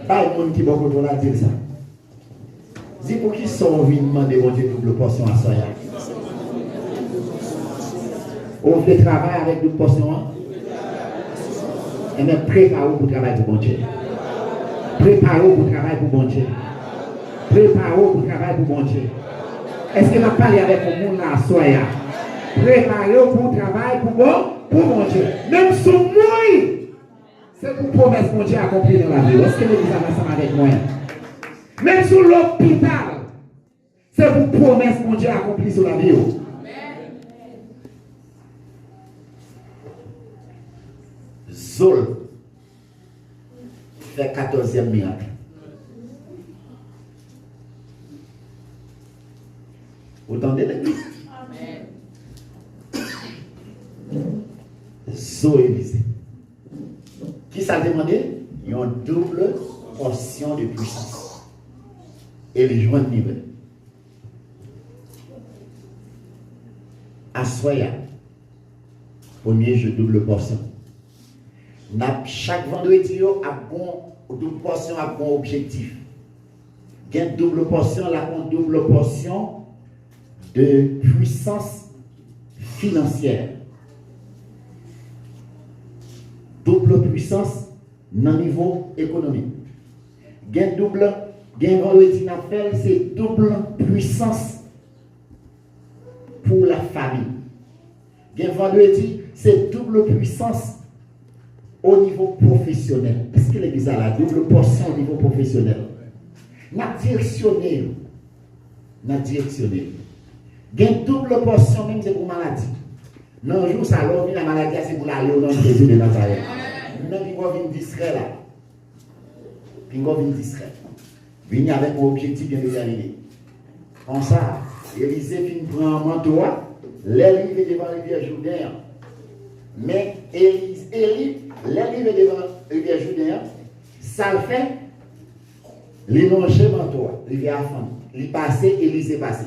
Pas le monde qui va pour la dire ça. Dis pour qui sont envie de demander mon Dieu double portion à soi. On fait travail avec double portion. Et même préparez-vous pour travailler pour mon Dieu. Préparez-vous pour travailler pour mon Dieu. Préparez-vous pour travailler pour mon Dieu. Est-ce que m'a parlé avec le monde là à soi? Préparez-vous pour travailler pour mon Dieu. Même si moi, c'est pour promesse mon Dieu accomplir dans la vie. Est-ce que l'église a ensemble avec moi? Même sur l'hôpital, c'est pour promesse mon Dieu accomplir sur la vie. Zol fait 14e miracle. Vous entendez l'église? Zol Élisée. Qui ça demandé? Ils ont double portion de puissance. Et les joints de niveau. Assoya. Premier jeu double portion. Chaque vendredi, a bon double portion, a bon objectif. Gain double portion, la double portion de puissance financière. Double puissance dans le niveau économique. Gain vendredi n'appelle, c'est double puissance pour la famille. Gain vendredi, c'est double puissance au niveau professionnel. Est-ce que l'église a la double portion au niveau professionnel? N'a directionné. Gain double portion même c'est pour maladie. Non, jour ça l'homme la maladie c'est pour la Léon Jésus de Nazareth. Non, puis on vient discret là. Puis on vient discret. Venir avec un objectif bien déterminé. Comme ça, Élisée prend un manteau, l'arrivée devant la rivière Jourdain. Mais Élie, l'arrivée devant la rivière Jourdain, ça le fait, il longe le manteau, rivière Afan. Il passe, Élisée passe.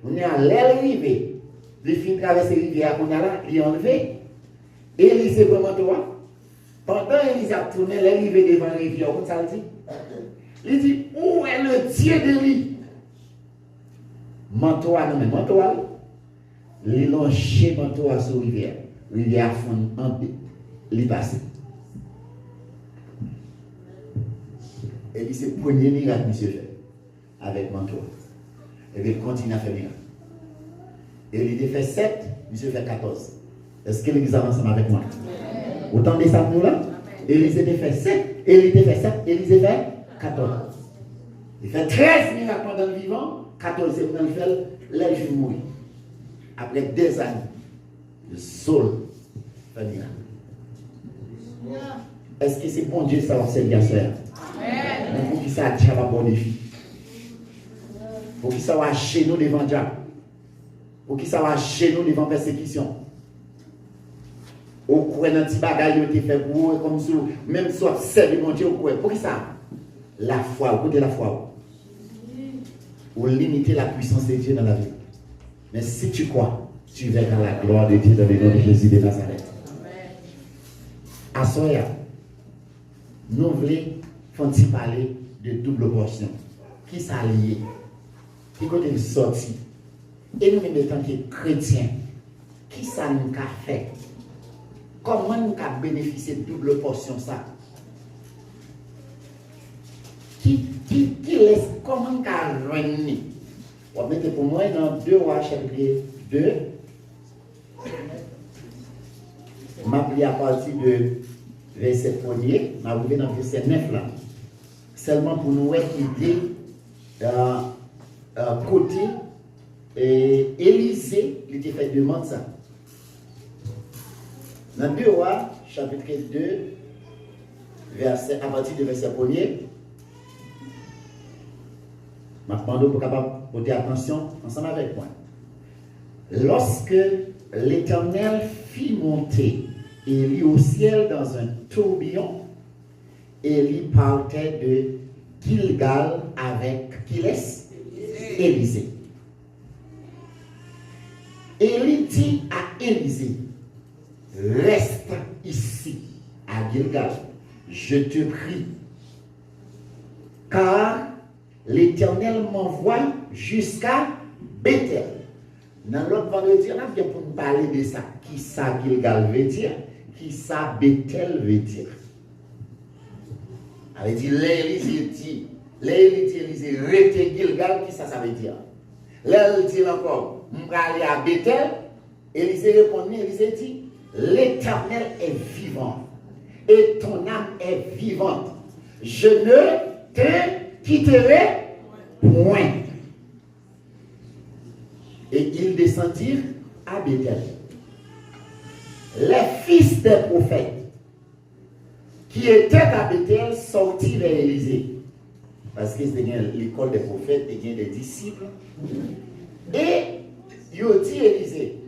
On est à l'arrivée, il finit traverser la rivière, on a là, il est enlevé. Élisée prend le manteau. Pendant Élisée a tourné, l'arrivée devant la rivière, on ça dit. Il dit, où est le Dieu de lui? Mantoa, non mais Mantoa, il longe Mantoa sur la rivière. Rivière fond en deux. Il passe. Et puis c'est le premier miracle, monsieur fait, avec Mantoa. Et puis il continue à faire miracle. Et il fait 7, monsieur fait 14. Est-ce que l'église avance ensemble avec moi? Autant de ça pour là? Élisée fait 7, Élisée fait 7, Élisée fait 14. Il fait 13 miracles pendant le vivant, 14 il fait les jours mourir. Après 2 années, le sol fait miracle. Est-ce que c'est bon Dieu ça va servir à faire? Amen. Pour qui ça a déjà un bon défi? Pour qui ça va chez nous devant Dieu? Pour qui ça va chez nous devant persécution? Au coin d'un petit bagage qui fait pour vous, comme si même soit servi mon Dieu au coin. Pour qui ça? La foi, au côté de la foi. Ou limiter la puissance de Dieu dans la vie. Mais si tu crois, tu verras la gloire de Dieu dans le nom de Jésus de Nazareth. À Soya, nous voulons parler de double portion. Qui s'allie? Qui côté sorti? Et nous, en tant que chrétiens, qui ça nous a fait? Comment nous avons bénéficié de double portion ça? Qui laisse, comment nous avons réuni? On va mettre pour moi dans 2 Rois chapitre 2. Je m'appelle à partir de verset 1er, je vais dans verset 9 là. Seulement pour nous aider côté Élisée, il était fait demande ça. Dans 2 Rois, chapitre 2, à partir de verset 1er, je demande pour capable porter attention ensemble avec moi. Lorsque l'Éternel fit monter Élie au ciel dans un tourbillon, Élie partait de Gilgal avec qui laisse Élisée. Élie dit à Élisée, reste ici à Gilgal, je te prie. l'Éternel m'envoie jusqu'à Bethel. Dans l'autre vendredi, on a bien pour nous parler de ça. Qui ça Gilgal veut dire? Qui ça Bethel veut dire? Elle dit, l'Élysée dit, Élysée, rete Gilgal, qui ça veut dire? Là, elle dit encore, on va aller à Bethel. Élysée répond, Élysée dit, l'Éternel est vivant et ton âme est vivante. Je ne te quitterai point. Et ils descendirent à Bethel. Les fils des prophètes qui étaient à Bethel sortirent vers Élysée. Parce que c'était l'école des prophètes, il y a des disciples. Et ils ont dit Élysée,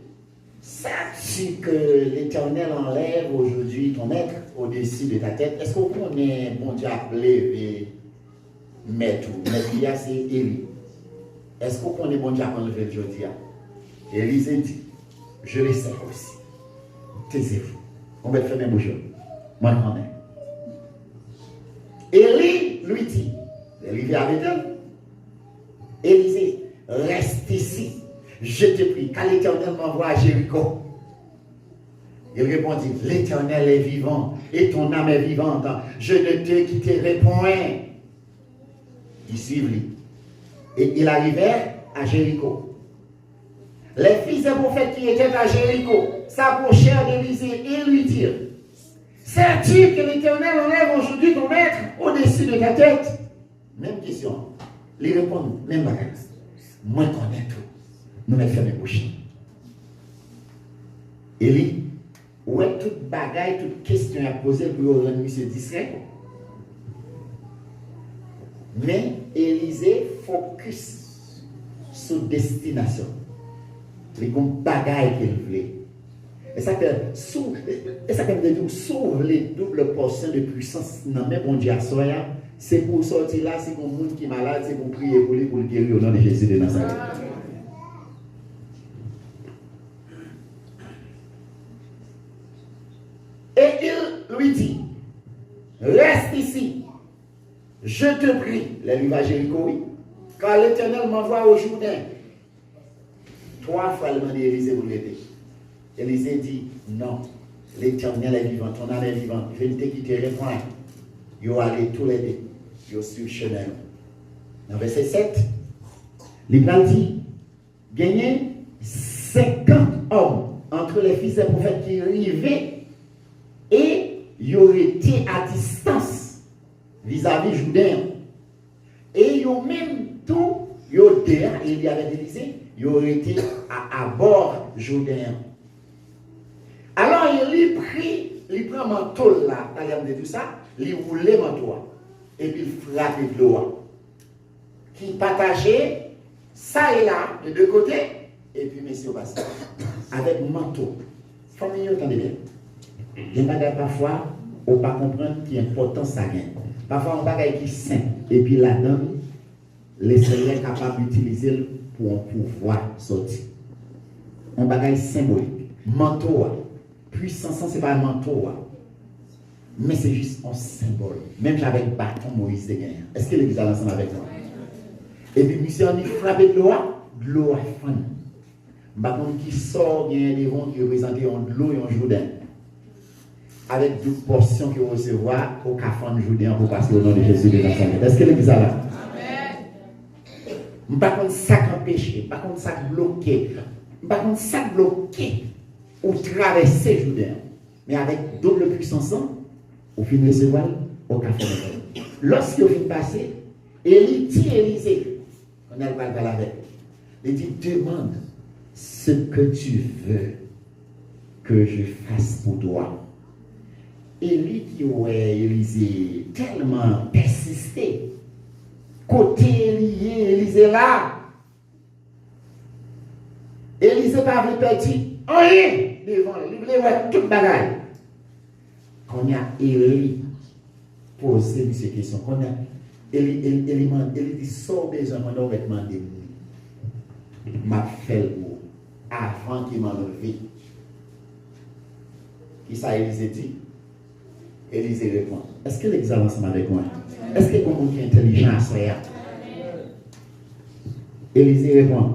sais-tu que l'Éternel enlève aujourd'hui ton maître au-dessus de ta tête? Est-ce qu'on connaît bon Dieu appelé maître? Maître, c'est Élie. Est-ce qu'on connaît bon Dieu enlever aujourd'hui? Élysée dit, je le sais aussi. Taisez-vous. On va faire mes bouchons. Moi, je connais. Élie lui dit, Élie vient avec elle. Élysée, reste ici. Je te prie, car l'Éternel m'envoie à Jéricho. Il répondit, l'Éternel est vivant et ton âme est vivante. Je ne te quitterai point. Ils suivent lui. Et ils arrivèrent à Jéricho. Les fils des prophètes qui étaient à Jéricho s'approchèrent d'Élysée et lui dirent, sais-tu que l'Éternel enlève aujourd'hui ton maître au-dessus de ta tête? Même question. Ils répondent, même bagage. Moi, je connais tout. Nous mettons fermer bouche. Élie, où est toute bagaille, toute question à poser pour rendre monsieur discret? Mais Élysée focus sur destination. Les bagailles qu'il voulait. Et ça que sauve les doubles portions de puissance dans même bon Dieu à soya, c'est pour sortir là, c'est pour le monde qui est malade, c'est pour prier pour lui, pour le guérir au nom de Jésus de Nazareth. Et il lui dit, reste ici, je te prie, les livres à Jéricho, oui, car l'Éternel m'envoie au Jourdain. 3 fois le demande Élysée pour l'aider. Élysée dit, non, l'Éternel est vivant, ton âme est vivante, je ne te quitterai point. Ils ont allé tous les deux, ils ont suivi le chemin. Dans verset 7, l'Église dit, gagner 50 hommes entre les fils des prophètes qui arrivaient et ils auraient été à distance vis-à-vis Jourdain. Et ils ont même tout, ils ont derrière, il y avait Élysée, ils auraient été à bord Jourdain. Alors il prend un manteau là, de tout ça, il roulait manteau et puis il frappait de l'eau. Qui partageait ça et là, de deux côtés, et puis monsieur passe avec manteau. Famille, entendez bien. Il y a des bagages parfois, on ne peut pas comprendre qui est important ça gagne. Parfois, on bagaille qui est sain, et puis là-dedans, les seigneurs sont capables d'utiliser pour un pouvoir sortir. Un bagaille symbolique. Manteau, puissance, ce n'est pas un manteau, mais c'est juste un symbole. Même avec bâton Moïse de gagne. Est-ce que l'église est ensemble avec moi? Et puis, monsieur, on y frappe de l'eau est fan. Par contre, qui sort, il y a des gens qui représentent de l'eau et un Jourdain. Avec deux portions qu'ils recevoir au café de Jourdain pour passer au nom de Jésus de Nazareth. Est-ce que l'église est là? Amen. Par contre, ça empêché, par contre, ça bloqué, par contre, ça bloqué ou traverser Jourdain. Mais avec double puissance, au fin de recevoir au café de Jourdain. Lorsque vous finissez passer, Élie dit Élysée, on a le parler avec. Il dit, demande ce que tu veux que je fasse pour toi. Élie qui ouais Élysée tellement persisté. Côté Élysée là. Élysée pas voulu perdre rien devant lui. Il voulait voir toute bagaille. Quand il y a Élie posé ces questions, quand il y a Élie dit sort besoin quand on va demander m'a fait avant qu'il m'a enlevé. Qui ça Élysée dit? Élysée répond. Est-ce que l'examen ensemble avec moi? Est-ce que comme on est intelligent à soi? Élisée répond,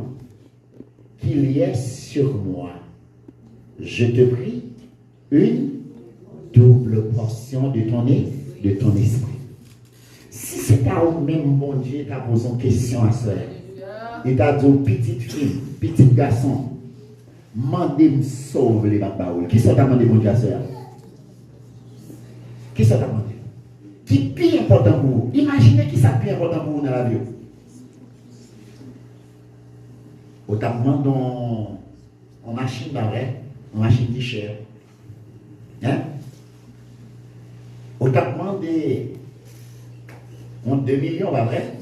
qu'il y ait sur moi, je te prie, une double portion de ton esprit. Si c'est à vous-même, mon Dieu, tu as posé une question à ça. Il t'a dit, petite fille, petit garçon, mandez-moi sauver les babaoules. Qui sont demandé, mon Dieu, à ça? Qui sont demandé? Qui est plus important pour vous? Imaginez qui est plus important pour vous dans la vie. Vous avez demandé en machine d'arrêt, en machine qui chère. Hein? Vous avez demandé 2 millions, pas vrai?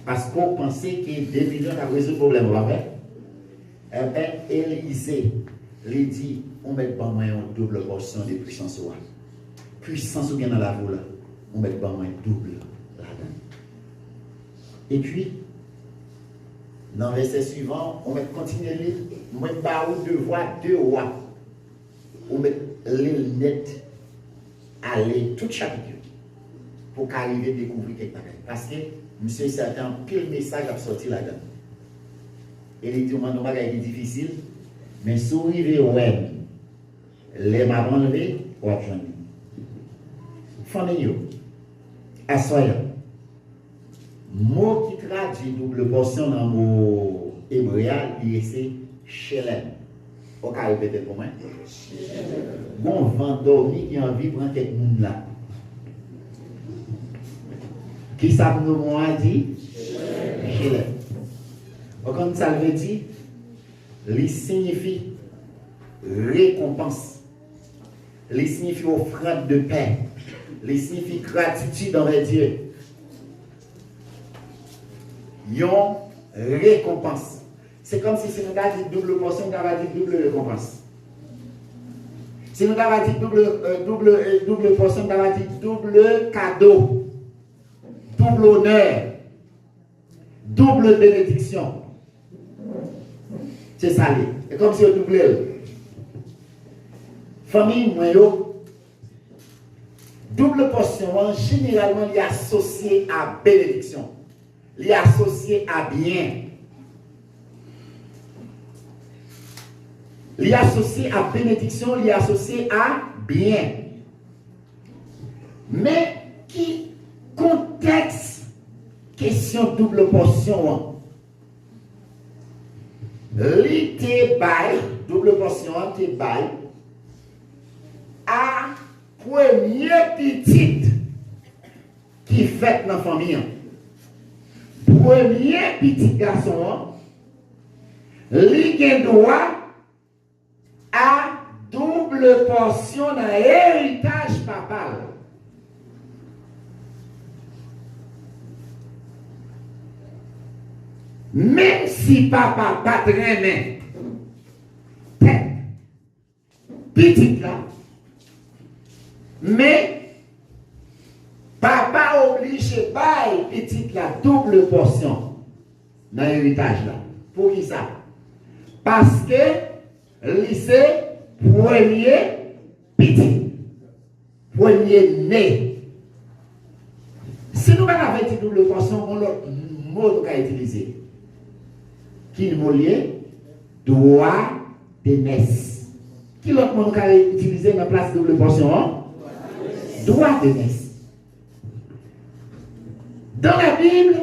Parce qu'on pensait que 2 millions a résolu le problème, pas vrai? Eh bien, Élisée lui dit, on met pas moins une double portion de puissance. Puissance ou bien dans la voie, on met pas moins double là-dedans. Et puis, dans le verset suivant, on met continuer à lire, on met pas ou deux voix, 2 rois. On met l'île nette, aller tout chapitre pour qu'arriver à découvrir quelque chose. Parce que monsieur certain pile message a sorti là-dedans. Et il dit on va est difficile, mais si vous arrivez ouais, les m'a enlevé, ou à joindre. Famille, assoyons. Mot qui traduit double portion dans le mot hébreu, c'est Shelem. Vous pouvez répéter pour moi? Bon vent dormi qui a envie de prendre quelque monde là. Qui ça nous a dit? Shelem. Comme ça veut dire, il signifie récompense. Il signifie offrande de paix. Il signifie gratitude envers Dieu. Yon récompense. C'est comme si nous avons dit double portion, nous avons dit double récompense. Si nous avons dit double portion, nous avons dit double cadeau, double honneur, double bénédiction. C'est ça. C'est comme si on doublait. Famille, moi, double portion, généralement, il est associé à bénédiction. Il est associé à bien. Il est associé à bénédiction, il est associé à bien. Mais qui contexte question double portion? L'ité bail, double portion, l'ité bail, à premier petit qui fait dans la famille. Premier petit garçon, il droit à double portion dans l'héritage papal. Même si papa pas très main, tête, petite là, mais papa oblige bail petite la double portion dans l'héritage là. Pour qui ça? Parce que lycée premier petit, premier né. Si nous avons dit double portion, on l'autre mot qu'on a utilisé. Qui nous lié? Droit de naissance. Qui l'autre mot qu'on a utilisé dans la place double portion? Droit de naissance. Dans la Bible,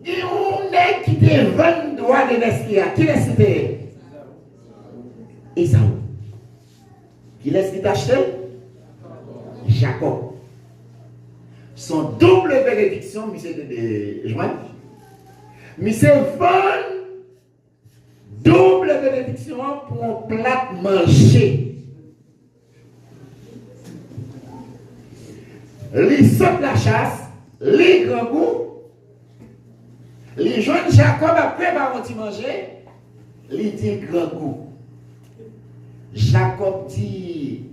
il y a un qui te vend droit de naissance. Qui est cité? Esaü. Qui est acheté? Jacob. Son double bénédiction, monsieur de Joanne. Monsieur vend double bénédiction pour un plat manger. Les saute la chasse, les grands goûts, les jeunes Jacob après avoir manger, les dit grand goût. Jacob dit,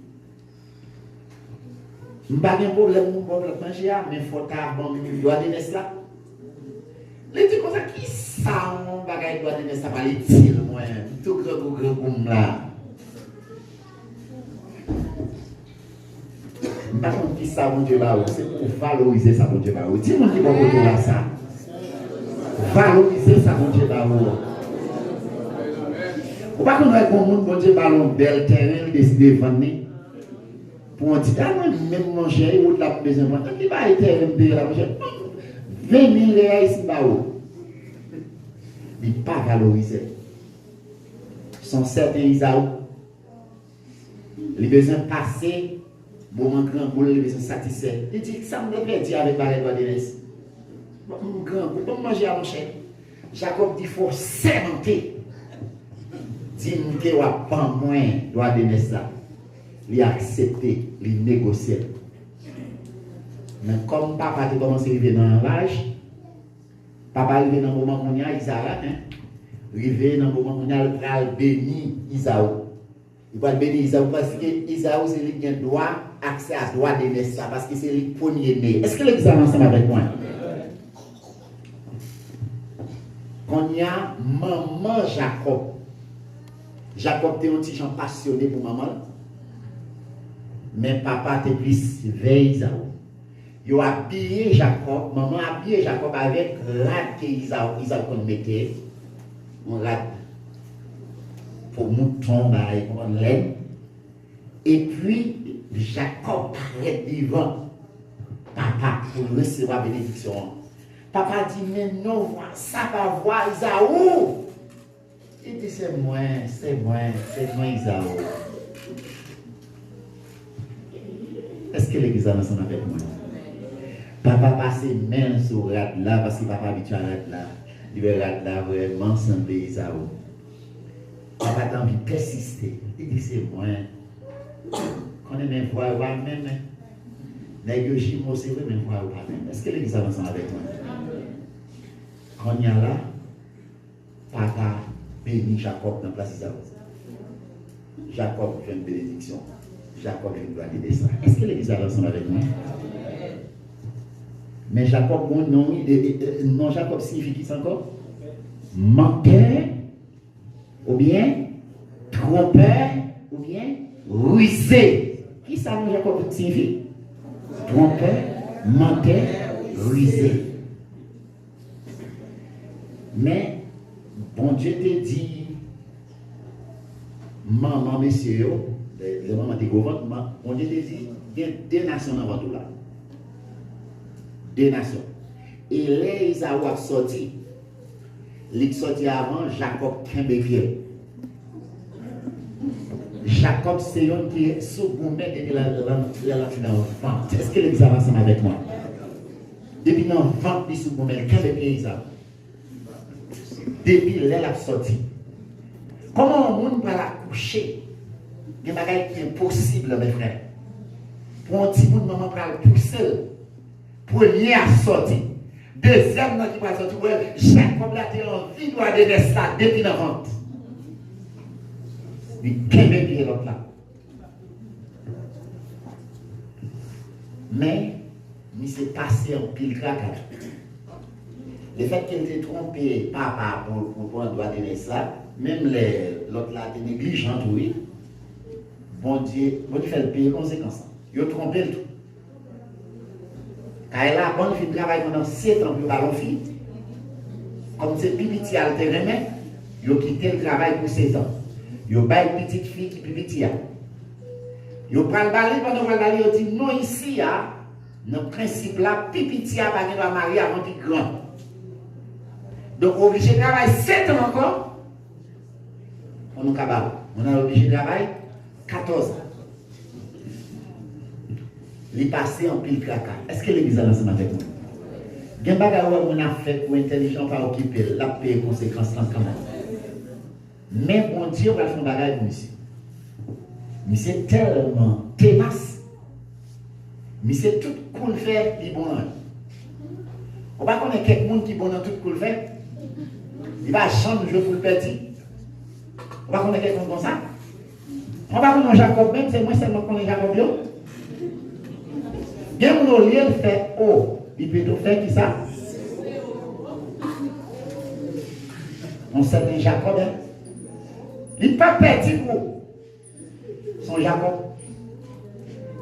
je n'ai pas de problème pour manger, mais il faut avoir un droit de naissance là. Il dit comme ça, qui ça, mon bagage droit de naissance, pas les tirs, moi, tout grand goût là. Par contre, qui ça, mon Dieu, c'est pour valoriser ça, mon Dieu. Dis-moi qui va retourner à ça. Valoriser ça, mon Dieu, par vous. Vous ne pouvez pas qu'on monde, mon Dieu, par un bel terrain, décider de vendre. Pour un petit temps, même manger, ou la besoin de qui va être terrain, 20 000 reais ici, il n'est pas valorisé. Son certain Isaou, les besoins passés, moment grand pour les besoins satisfaits. Il dit que ça me fait dire avec Barret Doidenes. Grand pour manger à mon cher. Jacob dit qu'il faut cémenter. Dit qu'il n'y a pas moins Doidenes ça. Il a accepté, il négocié. Mais comme papa a commencé à arriver dans l'âge, papa arrivé dans le moment où il y a Isaac, arrivé dans le moment où il a béni Isaou. Il va bénir Isaou parce que Isaou, c'est lui qui a droit, accès à droit de naissance, parce que c'est le premier né. Est-ce que l'examen ensemble avec moi? Quand il y a maman Jacob, Jacob était un petit gens passionné pour maman, mais papa était plus veille Isaou. Il a habillé Jacob, maman a habillé Jacob avec rad que Isaou mettait, on rad pour mouton, pour laine. Et puis, Jacob prête devant papa pour recevoir la bénédiction. Papa dit, mais non, ça va voir Isaou. Il dit, c'est moi Isaou. Est-ce que l'église est ensemble avec moi? Papa passe main sur rat là, parce que papa habitué à rat là. Il veut rat là vraiment semble Isaou. Papa a envie de persister. Il dit, c'est moi. Quand on est même voir, même. Négocier, moi, c'est vrai, même voir, même. Est-ce que l'église avance avec moi? Quand il y a là, papa bénit Jacob dans la place d'Isaou. Jacob fait une bénédiction. Jacob fait une gloire de destin. Est-ce que l'église avance avec moi? Mais Jacob, mon nom, Jacob signifie qui c'est encore? Menteur, ou bien trompeur, ou bien rusé. Qui ça, mon Jacob signifie? Trompeur, menteur, rusé. Mais, bon Dieu te dit, maman, messieurs, les mamans te gouvernement, bon Dieu te dit, il y a deux nations dans votre là. Deux nations. Et les Isaou a sorti. Il sorti avant Jacob Kembekiel. Jacob, c'est un qui est sous gourmet depuis l'enfant. Est-ce que les avance avec moi? Depuis l'enfant, il est sous gourmet. Kembekiel Isaou. Depuis l'elle a sorti. Comment on peut accoucher? Il y a des choses qui sont impossibles, mes frères. Pour un petit bout de maman, pour pousser. Premier à sortir. Deuxième qui va sortir. Jacob a envie de donner ça depuis la vente. Il kembe bien l'autre là. Mais, il s'est passé en pile craquage. Le fait qu'elle ait trompé papa pour prendre droit de ça, même l'autre là était négligent, oui. Bon Dieu fait le payer conséquence. Il a trompé le tout. Quand elle a bonne fille de travail pendant 7 ans pour ballon fille, comme c'est petit à le terrain, il a quitté le travail pour 16 ans. Il a pas une petite fille qui est plus petite. Il a pris le balai pendant le balai, il a dit non ici, dans le principe là, petit a pas de marier avant qu'il grand. Donc obligé de travailler 7 ans encore. On est capable. On a obligé de travailler 14 ans. Il est passé en pile caca. Est-ce que l'église a lancé avec nous? Il y a des choses qu'on a fait pour intelligent pas occuper, la paix et conséquences quand même. Mais bon Dieu va faire un bagage pour monsieur. Mais c'est tellement ténace. Mais c'est tout cool fait, il est bon. On va connaître quelqu'un qui est bon dans tout cool fait. Il va changer pour le petit. On va connaître quelqu'un comme ça. On va connaître Jacob même, c'est moi seulement qu'on est Jacob. Bien qu'on ait le fait haut, il peut tout faire qui ça? On sait Jacob. Il n'est pas petit pour son Jacob.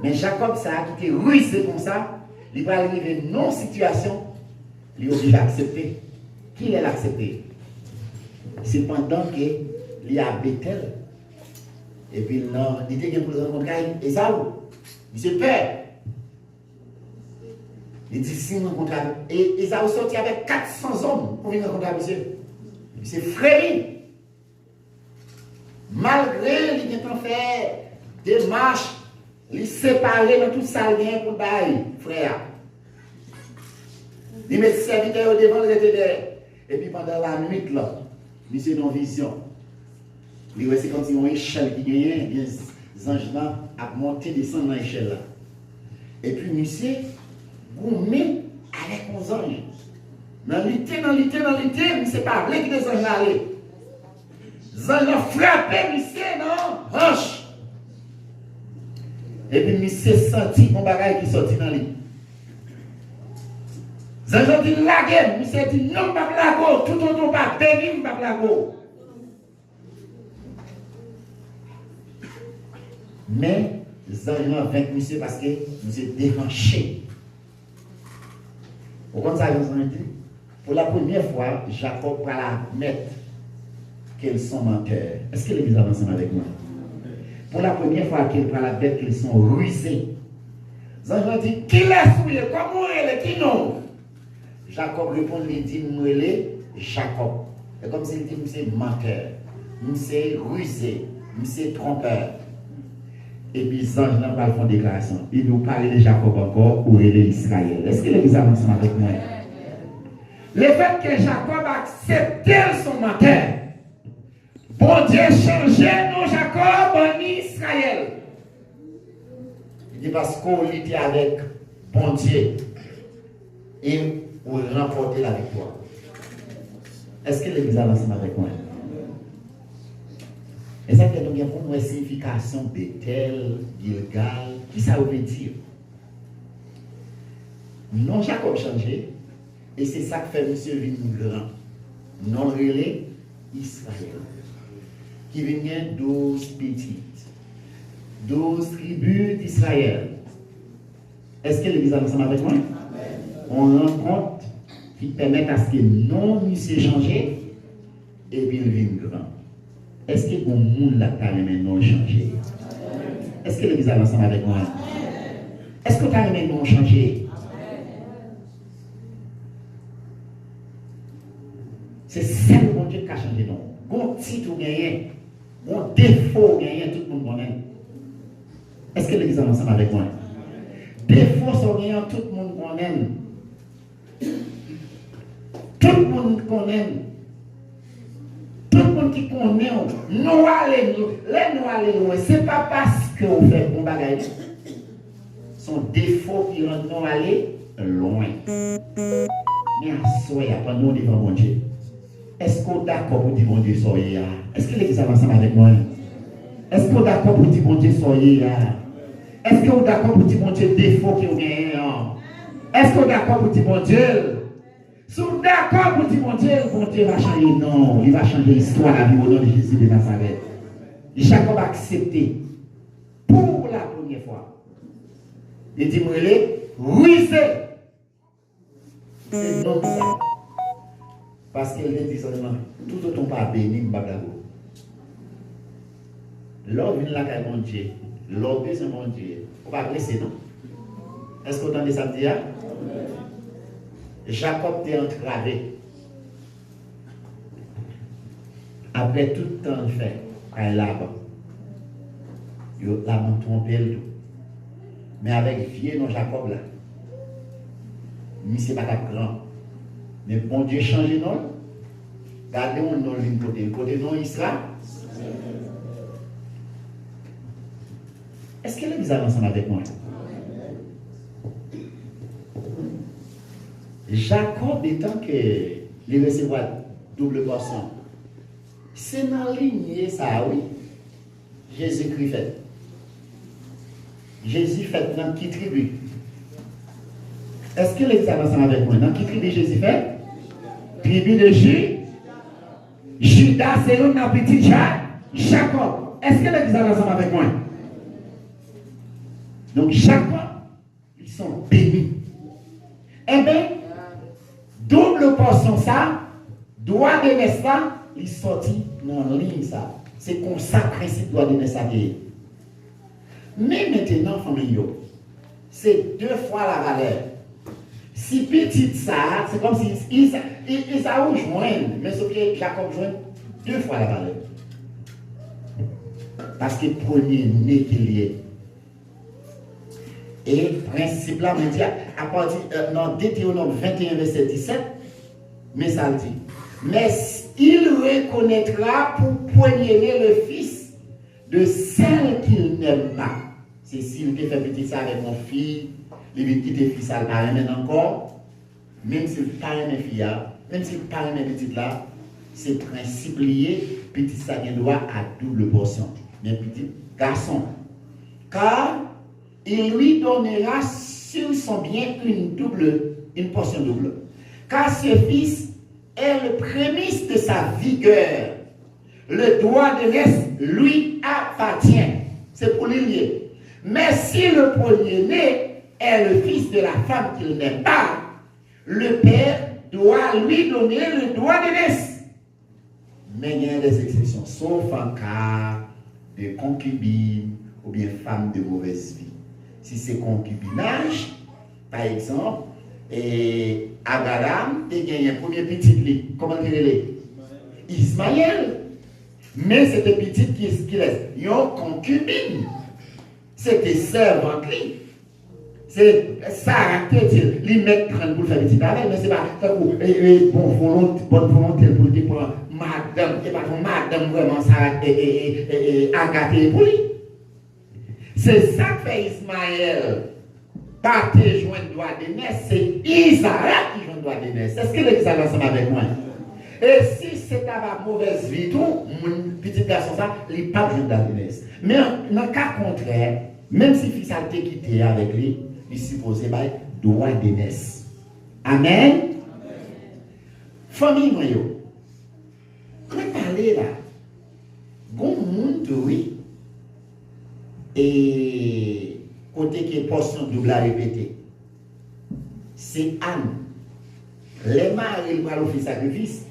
Mais Jacob, ça a quitté rusé comme ça. Il va arriver dans une situation, il est obligé d'accepter. Qui l'a accepté? C'est pendant qu'il y a Bethel. Et puis, non, il était pour rencontrer Esaou. Il se peur. Il dit, si nous rencontrons. Et Esaou sorti avec 400 hommes pour venir rencontrer monsieur. Il s'est frayé. Malgré qu'il a fait des marches, il séparé dans tout ça pour bailler, frère. Il met ses serviteurs devant le et puis pendant la nuit, là, monsieur dans vision. Il voit c'est comme si on échelle qui gagnait, les anges là a monté, descendre dans l'échelle là. Et puis monsieur, gourmet avec 11 anges. Dans l'été, monsieur pas vrai que les anges allaient. Les anges ont frappé monsieur non, hanche. Et puis monsieur senti mon bagage qui sortit dans lui. Les anges ont dit la guerre, monsieur dit non, pas la go, tout autant pas béni, pas la go. Mais les anges ont vaincu monsieur parce que monsieur déhanché. Vous comprenez ça, vous avez dit? Pour la première fois, Jacob va admettre qu'ils sont menteurs. Est-ce que l'Église avance avec moi? Pour la première fois, qu'il va admettre qu'ils sont rusés. Les anges ont dit, qui l'a souillé? Comment elle est? Qui non? Jacob répond, il dit, moi, Jacob. C'est comme s'il dit, monsieur menteur, monsieur rusé, monsieur trompeur. Et puis, les anges n'ont pas fait une déclaration. Ils nous parlent de Jacob encore ou de l'Israël. Est-ce que l'Église avance avec moi? Le fait que Jacob acceptait son menteur, bon Dieu changeait non Jacob en Israël. Il dit parce qu'on était avec bon Dieu et on remportait la victoire. Est-ce que l'Église avance avec moi? Et ça fait donc pour nous une signification Bethel, Gilgal, qui ça veut dire? Non, Jacob changé, et c'est ça que fait monsieur venu grand. Non relais Israël, qui vient 12 petites, 12 tribus d'Israël. Est-ce que l'Église est ensemble avec moi? On rencontre qui permet à ce que non monsieur changé, et puis il vient grand. Est-ce que le monde là maintenant changé? Est-ce que l'Église est ensemble avec moi? Est-ce que tu as maintenant changé? C'est ça le bon Dieu qui a changé. Bon titre ou gagné, bon défaut gagné, tout le monde connaît. Est-ce que l'Église est ensemble avec moi? Défaut sont gagnants, tout le monde connaît. Tout le monde connaît. Tout le monde qui connaît, nous allons, ce n'est pas parce que vous faites bon bagage. Son défaut qui rend nous aller loin. Mais à soi, il n'y a pas nous devant mon Dieu. Est-ce qu'on est d'accord pour dire mon Dieu soyez là? Est-ce que l'Église avance avec moi? Est-ce qu'on est d'accord pour dire mon Dieu soyez là? Est-ce qu'on est d'accord pour dire mon Dieu défaut qui vous gagne? Est-ce qu'on est d'accord pour dire mon Dieu? Si vous êtes d'accord pour dire mon Dieu va changer, non, il va changer l'histoire la vie au nom de Jésus de Nazareth. Jacob a accepté pour la première fois. Il dit, moi, oui, c'est non ça. Parce qu'il dit seulement, tout autant pas béni, m'bagabo. L'homme vient là, mon Dieu. L'homme c'est mon Dieu. On va blesser, non? Est-ce que vous entendez ça me dire? Jacob t'est entravé. Après tout le temps fait, à Laban, Laban trompé le tout. Mais avec vieux non Jacob là, mais c'est pas grand. Mais bon Dieu change non. Gardez mon nom le côté non Israël. Est-ce que l'Église avance ensemble avec moi? Jacob étant que il recevoir double portion, c'est dans la lignée ça, oui. Jésus-Christ fait. Jésus fait dans qui tribu? Est-ce que l'Église avance avec moi? Dans qui tribu Jésus fait? Tribu de Judas, c'est un petit Jacob. Est-ce que l'Église avance avec moi? Donc Jacob, ils sont bénis. Eh bien, double portion ça, Droit de naissance là, il sorti dans la ligne ça. C'est comme ça le principe droit de naissance. Mais maintenant, famille, c'est 2 fois la valeur. Si petit ça, c'est comme si il a rejoint, mais sauf que Jacob joint 2 fois la valeur. Parce que premier né qu'il y est. Et principe là, on dit à partir dans Deutéronome 21, verset 17, mais ça le dit. Mais il reconnaîtra pour premier-né le fils de celle qu'il n'aime pas. C'est s'il te fait petit ça avec mon fils, il veut quitter fils à le encore, même s'il parle mes filles, même s'il parle mes petites là, c'est principe lié, petit ça vient droit à double portion. Mais petit garçon. Car il lui donnera sur son bien une portion double. Car ce fils est le prémisse de sa vigueur. Le droit de naissance lui appartient. C'est pour lui lier. Mais si le premier-né est le fils de la femme qu'il n'aime pas, le père doit lui donner le droit de naissance. Mais il y a des exceptions, sauf en cas de concubine ou bien femme de mauvaise vie. Si c'est concubinage, par exemple, et Abraham a gagné un premier petit lit. Comment il est? Ismaël. Mais c'était petit qui laisse. Une concubine. C'était servante. C'est Sarah qui dit, il met 30 pour faire petit travail, mais c'est pas bonne volonté pour dire pour madame, et pas pour madame vraiment Sarah et Agathe pour lui. C'est ça que fait Ismaël. Pas te joindre le droit de naissance, c'est Isaac qui joint le droit de naissance. Est-ce que l'église est ensemble avec moi? Et si c'est ta mauvaise vie, tout, mon petit garçon, ça, il n'est pas joint le droit de naissance. Mais dans le cas contraire, même si le fils a été quitté avec lui, il est supposé avoir droit de naissance. Amen. Famille, moi, quand on parle là, bon monde, oui, et côté qui est portion double à répéter, c'est Anne. Les maris vont faire sacrifice.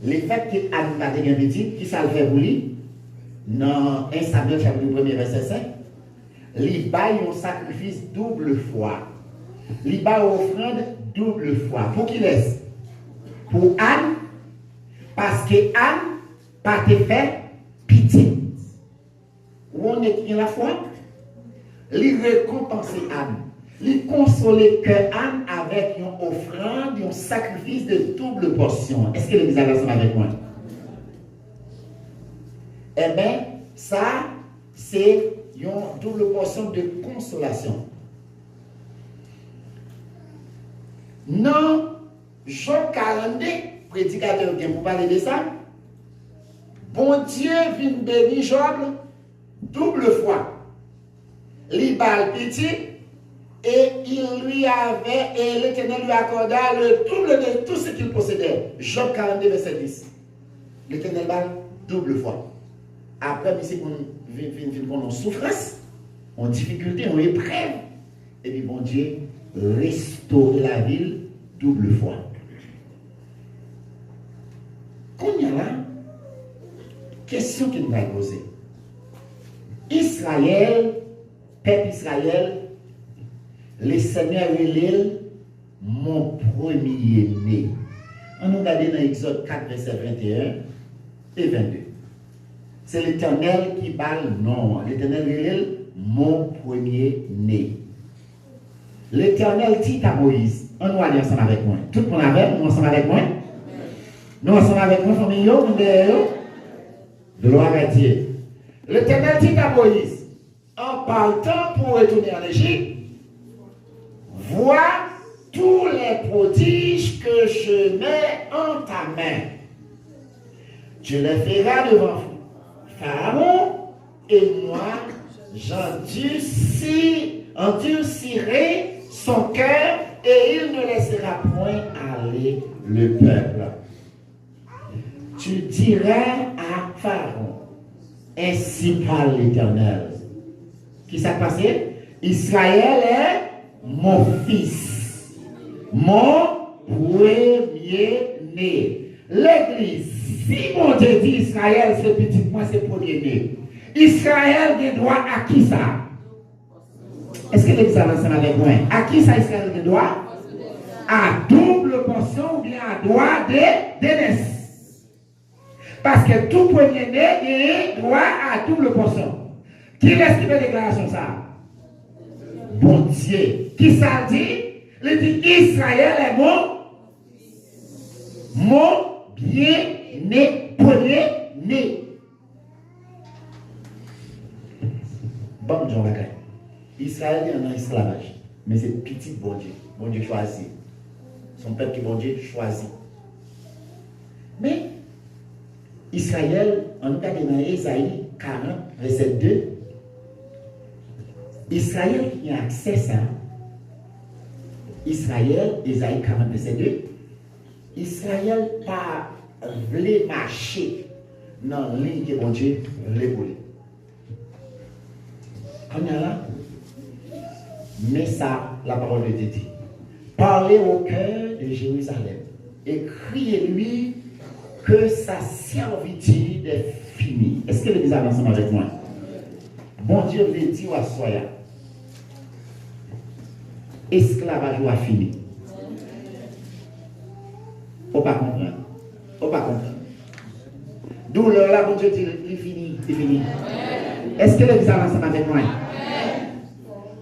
Le fait que Anne n'a pas de petit, qui ça le fait pour lui? Dans 1 Samuel chapitre 1 verset 5, il baille un sacrifice double fois. Il baille offrande double fois. Pour qui laisse? Pour Anne, parce que Anne pas été fait pitié. Où on est la foi? Il récompense Anne. Il console que Anne avec une offrande, un sacrifice de double portion. Est-ce que l'église est ensemble avec moi? Eh bien, ça, c'est une double portion de consolation. Non, Jean 42, prédicateur, vous parlez de ça? Bon Dieu vient bénir Job double fois. Il bat petit et il lui avait, et l'Éternel lui accorda le double de tout ce qu'il possédait. Job 42, verset 10. L'Éternel bat double fois. Après, c'est qu'on a souffrance, en difficulté, en épreuve. Et puis, bon Dieu, restaure la ville double fois. Quand il y a là, question qu'il m'a posée. Israël, peuple Israël, le Seigneur est mon premier-né. On nous regarde dans Exode 4, verset 21 et 22. C'est l'Éternel qui parle, non. L'Éternel est mon premier-né. L'Éternel dit à Moïse, on nous aller ensemble avec moi. Tout le monde avec, nous ensemble avec moi. Nous ensemble avec moi, famille, nous derrière. Gloire à Dieu. L'Éternel dit à Moïse, en partant pour retourner en Égypte, vois tous les prodiges que je mets en ta main. Tu les feras devant Pharaon et moi, j'endurcirai son cœur et il ne laissera point aller le peuple. Tu diras à Pharaon, ainsi parle l'Éternel. Qui s'est passé? Israël est mon fils, mon premier-né. L'église, si mon Dieu dit Israël, c'est petit, moi c'est premier-né. Israël a droit à qui ça? Est-ce que l'église a ensemble avec moi? À qui ça Israël a droit? À double portion ou bien à droit de naissance. Parce que tout premier-né a droit à double portion. Qui est-ce qui fait déclaration ça? Bon Dieu. Qui ça dit? Il dit Israël est mon bien-né, premier-né. Bon Dieu, Israël est en esclavage, mais c'est petit bon Dieu. Bon Dieu choisit. Son peuple qui bon Dieu choisit. Mais Israël, en tout cas dans Ésaïe 40, verset 2, Israël qui a accès à ça, Israël, Ésaïe 40, verset 2, Israël pas voulu marcher dans la ligne que bon Dieu voulait pour lui. On est là, mais ça, la parole de Dieu dit. Parlez au cœur de Jérusalem et criez-lui que sa servitude est finie. Est-ce que l'église avance ensemble avec moi? Bon Dieu veut dire à Soya, esclavage a fini. On ne pas comprendre. On ne pas comprendre. Douleur là, bon Dieu dit, il finit, il finit. Est-ce que l'église avance ensemble avec moi?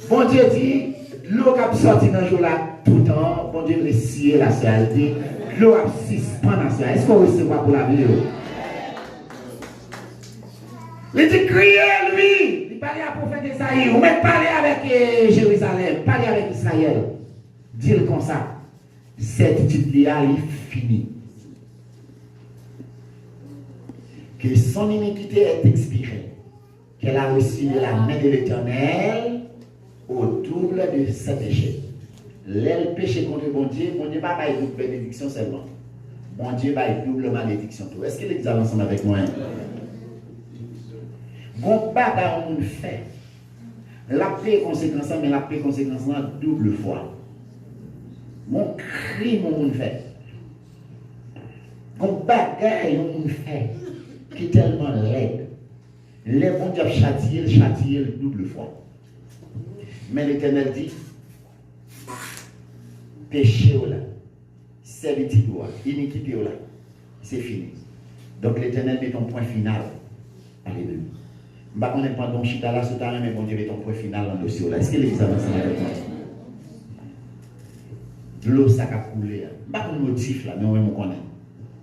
Bon Dieu dit, l'eau qui a sorti dans le jour là, tout le temps, bon Dieu veut scier la sexualité, l'eau a suspend dans ça. Est-ce qu'on recevra pour la vie? Il dit, criez lui, il parlait à prophète Isaïe, ou même parler avec Jérusalem, parler avec Israël. Dire comme ça, cette titre-là, il finit. Que son iniquité est expirée, qu'elle a reçu de la main de l'Éternel au double de ses péchés. L'aile péché contre bon Dieu va pas double bénédiction seulement. Bon Dieu va double malédiction. Est-ce que l'église avance ensemble avec moi? Bon bagarre on fait. La paix conséquence, mais la paix conséquence double fois. Mon crime on fait. Bon bagarre on fait qui est tellement laid. Les bons dieux châtient double fois. Mais l'Éternel dit, péché ou là, servitude ou là, iniquité ou là, c'est fini. Donc l'Éternel met ton point final. Alléluia. Je ne sais pas pendant chita là, ce temps, mais bon Dieu met ton point final dans le dossier là. Est-ce que l'église avance avec moi? L'eau ça a coulé. Je ne sais pas le motif là, mais on me connaît.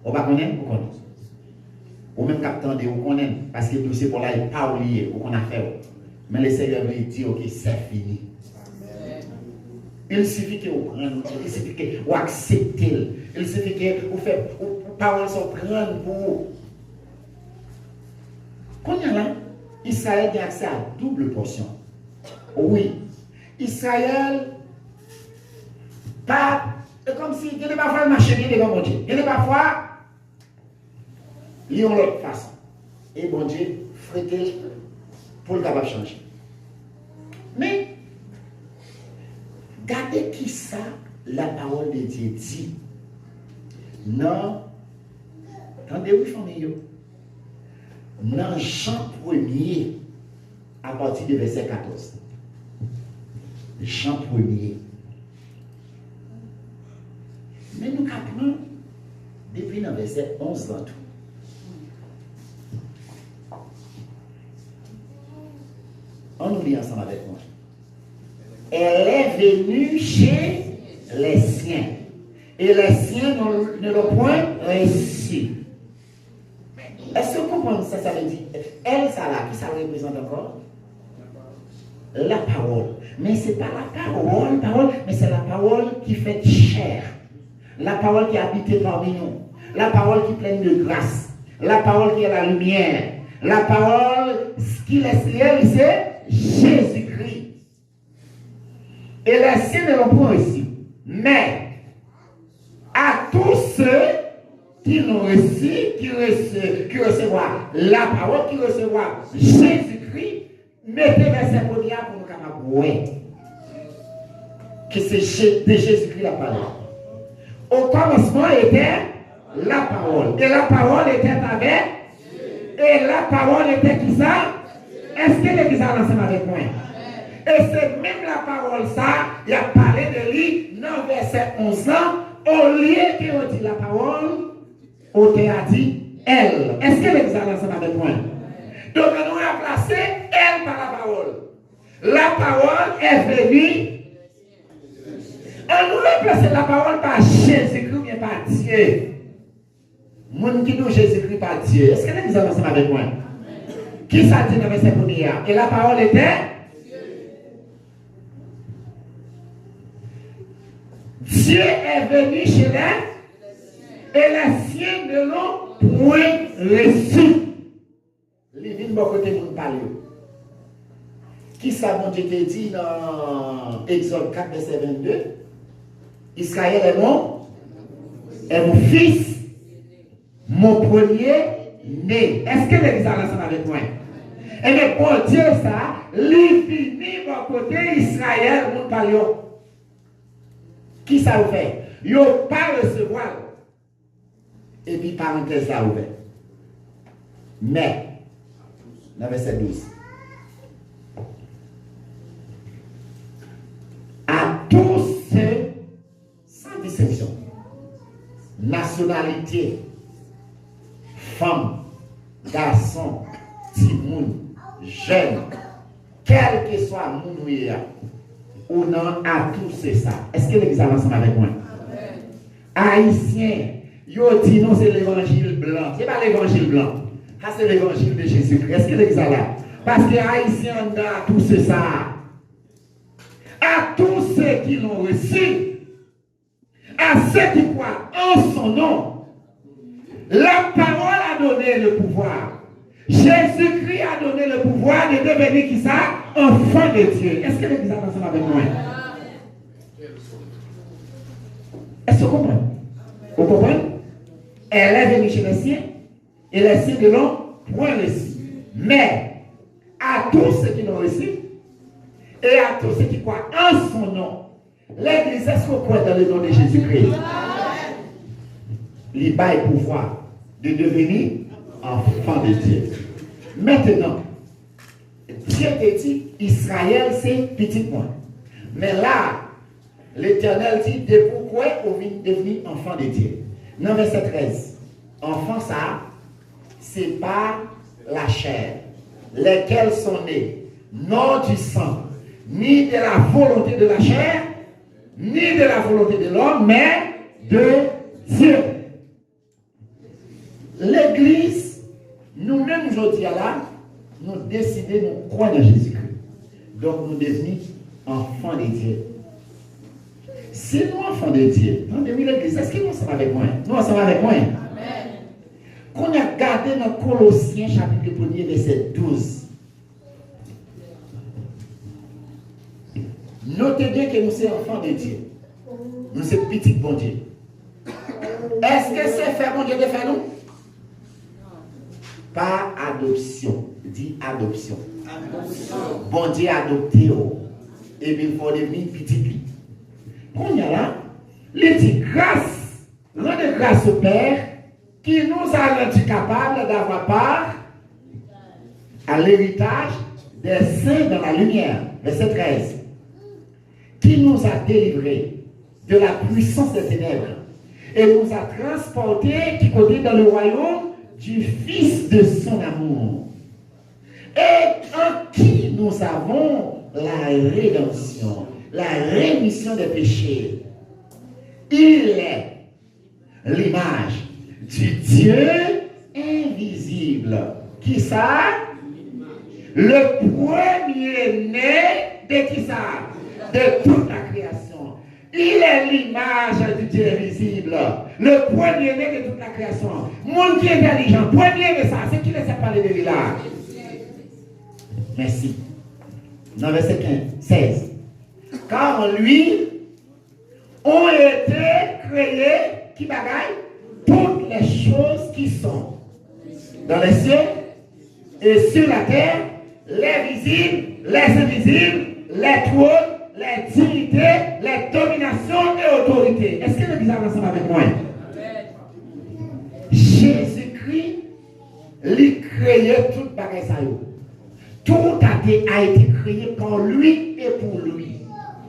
On va connaître, on connaît. Ou même captant de on connaît, parce que le dossier pour là n'est pas oublié, ou qu'on a fait. Mais le Seigneur veut dire, ok, c'est fini. Il suffit que vous preniez, il suffit que vous acceptez, il suffit que vous faites, vos paroles sont prises pour vous. Quand il y a là, Israël a accès à double portion. Oui, Israël, pas, comme si, il n'y a pas fois marcher bien devant mon Dieu. Il n'y a pas fois, il y a l'autre façon. Et bon Dieu, frère, pour le capable changer. Mais, gardez qui ça, la parole de Dieu dit. Non, attendez-vous, famille. Dans Jean 1er, à partir du verset 14. Jean 1er. Mais nous apprenons depuis le verset 11 dans tout. On nous lit ensemble avec moi. Elle est venue chez les siens. Et les siens ne l'ont point reçu. Est-ce que vous comprenez ça? Ça veut dire, elle, ça là, qui ça représente encore? La parole. Mais ce n'est pas la parole, mais c'est la parole qui fait chair. La parole qui habite parmi nous. La parole qui est pleine de grâce. La parole qui est la lumière. La parole qui laisse réel, c'est Jésus-Christ. Et les siens ne l'ont pas reçu. Mais à tous ceux qui l'ont reçu, qui recevront la parole, qui recevront Jésus-Christ, mettez verset pour nous capables. Que c'est de Jésus-Christ la parole. Au commencement était la parole. Et la parole était avec. Et la parole était qui ça? Est-ce que l'église a ensemble avec moi? Et c'est même la parole ça, il a parlé de lui dans verset 11 ans, au lieu qu'il dit la parole, on a dit elle. Est-ce que l'église a ensemble avec moi? Donc nous avons placé elle par la parole. La parole est venue. On nous a placé la parole par Jésus-Christ, mais par Dieu. Moun qui nous Jésus-Christ par Dieu. Est-ce que l'église a ensemble avec moi? Qui ça dit dans le verset premier? Et la parole était Dieu est venu chez les et les siens ne l'ont point reçu. Les vignes bon côté nous parler. Qui ça bon Dieu te dit dans Exode 4 verset 22? Israël est mon fils, mon premier-né. Est-ce que l'église a ensemble avec moi? Et bien pour Dieu ça, les vignes bon côté Israël nous parlons. Qui ça vous fait? Yo pas recevoir. Et puis parenthèse ça ouvert. Mais, dans verset 12. À tous ceux, sans distinction, nationalité, femme, garçon, timoun, jeune, quel que soit mon ou non, à tous c'est ça. Est-ce que l'église avance avec moi? Haïtien, yo dit non, c'est l'évangile blanc. C'est pas l'évangile blanc. Ça, c'est l'évangile de Jésus-Christ. Est-ce que l'église là? Parce que Haïtien, on a tout c'est ça. À tous ceux qui l'ont reçu, à ceux qui croient en son nom, la parole a donné le pouvoir. Jésus-Christ a donné le pouvoir de devenir qui ça? Enfant de Dieu. Est-ce que l'église avance avec moi? Est-ce que vous comprenez? Vous comprenez? Elle est venue chez les siens et les siens ne l'ont point reçu. Mais à tous ceux qui l'ont reçu et à tous ceux qui croient en son nom, l'église, est-ce qu'on croit dans le nom de Jésus-Christ? Il a le pouvoir de devenir enfant de Dieu. Maintenant, Dieu te dit, Israël c'est petit point. Mais là, l'Éternel dit, de pourquoi on vient devenir enfant de Dieu. Dans verset 13, enfant ça, c'est pas la chair, lesquels sont nés, non du sang, ni de la volonté de la chair, ni de la volonté de l'homme, mais de Dieu. L'Église, nous-mêmes aujourd'hui là, nous décidons, nous croyons en Jésus-Christ. Donc nous devenons enfants de Dieu. Si nous enfants de Dieu, dans l'Église, est-ce que nous sommes avec moi? Nous sommes avec moi. Amen. Qu'on a gardé dans Colossiens chapitre 1er verset 12. Notez bien que nous sommes enfants de Dieu. Nous sommes petits bon Dieu. Est-ce que c'est faire bon Dieu de faire nous? Par adoption. Dit adoption. Bon Dieu adopté. Et puis il faut devenir petit. Qu'on y a là, il dit grâce, rendez grâce au Père qui nous a rendu capables d'avoir part à l'héritage des saints dans la lumière. Verset 13. Qui nous a délivrés de la puissance des ténèbres et nous a transportés qui côté dans le royaume du Fils de son amour. Et en qui nous avons la rédemption, la rémission des péchés. Il est l'image du Dieu invisible. Qui ça? Le premier-né de qui ça? De toute la création. Il est l'image du Dieu invisible. Le premier-né de toute la création. Monde qui est intelligent, premier de ça, c'est qui ne sait parler de lui là. Merci. Dans verset 16. Car en lui ont été créées, qui bagaille, toutes les choses qui sont dans les cieux et sur la terre, les visibles, les invisibles, les trônes, les dignités, les dominations et autorité. Est-ce que l'église avance ensemble avec moi? Jésus-Christ, il créait tout bagage ça. Tout a été créé par lui et pour lui.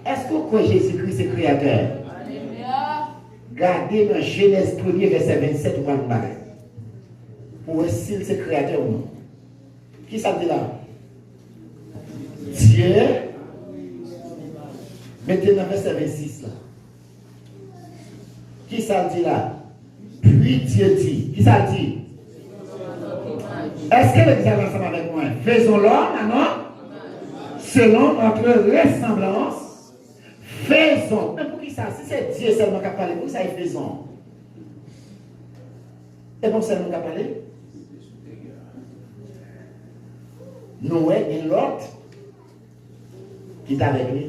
Est-ce que vous croyez Jésus-Christ est créateur? Regardez dans Genèse 1er, verset 27, vous allez vous parler. Pour voir s'il c'est créateur ou non. Qui ça dit là? Dieu. Mettez dans verset 26 là. Qui ça dit là? Puis Dieu dit. Qui ça dit? Est-ce que l'église est ensemble avec moi? Faisons l'homme, non? Selon notre ressemblance. Faisons. Mais pour qui ça? Si c'est Dieu seulement qui a parlé, pour ça il faisons. C'est bon seulement qui a parlé? Noé et l'autre qui est avec lui.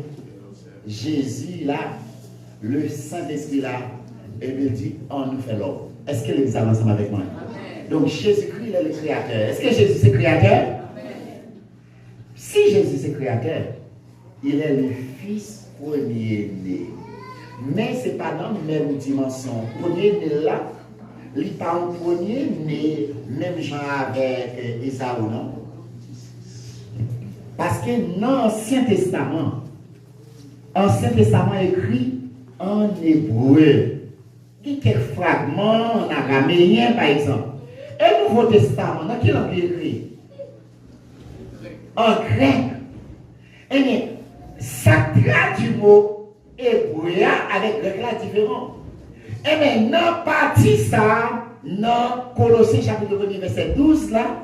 Jésus là, le Saint-Esprit là, et il dit, on nous fait l'homme. Est-ce que l'église avance ensemble avec moi? Donc Jésus-Christ il est le créateur. Est-ce que Jésus c'est créateur? Si Jésus c'est créateur, il est le fils premier-né. Mais ce n'est pas dans la même dimension. Premier-né là, il n'est pas un premier-né, même genre avec Esaü, non? Parce que dans l'Ancien Testament écrit en hébreu. Il y a quelques fragments en araméen, par exemple. Et le Nouveau Testament, dans quelle langue il écrit? En grec. Eh bien, ça traduit le mot hébreu avec grec là différent. Eh bien, dans partie ça, dans Colossiens chapitre 1 verset 12 là,